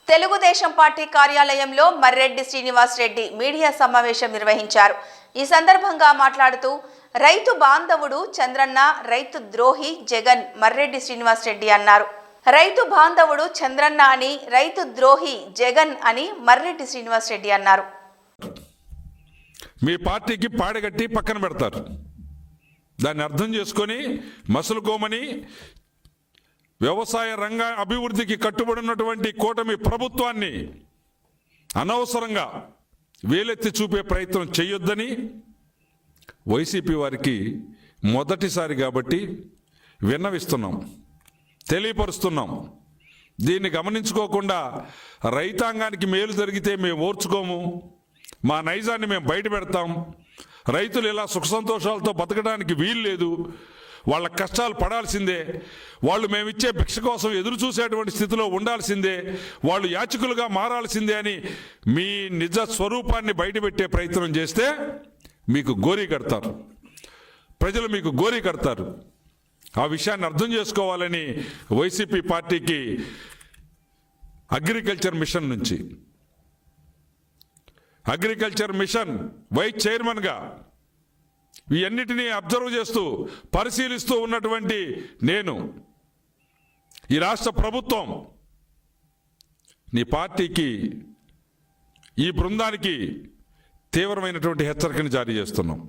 Telugu Desam party కార్యాలయంలో Marreddy Srinivas Reddy media సమావేశం నిర్వహించారు. ఈ సందర్భంగా మాట్లాడుతూ రైతు బాంధవుడు చంద్రన్న, రైతు ద్రోహి జగన్ మర్రెడ్డి శ్రీనివాస్ రెడ్డి అన్నారు. రైతు బాంధవుడు చంద్రన్న అని, రైతు ద్రోహి జగన్ అని మర్రెడ్డి శ్రీనివాస్ రెడ్డి అన్నారు. మీ పార్టీకి పాడగట్టి పక్కన పెడతారు. దాన్ని అర్థం చేసుకొని మసులుకోమని వ్యవసాయ రంగ అభివృద్ధికి కట్టుబడినటువంటి కూటమి ప్రభుత్వాన్ని అనవసరంగా వేలెత్తి చూపే ప్రయత్నం చేయొద్దని వైసీపీ వారికి మొదటిసారి కాబట్టి విన్నవిస్తున్నాం, తెలియపరుస్తున్నాం. దీన్ని గమనించుకోకుండా రైతాంగానికి మేలు జరిగితే మేము ఓర్చుకోము, మా నైజాన్ని మేము బయట పెడతాం, రైతులు ఇలా సుఖ సంతోషాలతో బతకడానికి వీలు లేదు, వాళ్ళ కష్టాలు పడాల్సిందే, వాళ్ళు మేమిచ్చే భిక్ష కోసం ఎదురు చూసేటువంటి స్థితిలో ఉండాల్సిందే, వాళ్ళు యాచకులుగా మారాల్సిందే అని మీ నిజ స్వరూపాన్ని బయటపెట్టే ప్రయత్నం చేస్తే మీకు గోరీ కడతారు, ప్రజలు మీకు గోరీ కడతారు. ఆ విషయాన్ని అర్థం చేసుకోవాలని వైసీపీ పార్టీకి అగ్రికల్చర్ మిషన్ నుంచి, అగ్రికల్చర్ మిషన్ వైస్ చైర్మన్గా ఇవన్నిటినీ అబ్జర్వ్ చేస్తూ పరిశీలిస్తూ ఉన్నటువంటి నేను, ఈ రాష్ట్ర ప్రభుత్వం నీ పార్టీకి, ఈ బృందానికి తీవ్రమైనటువంటి హెచ్చరికను జారీ చేస్తున్నాం.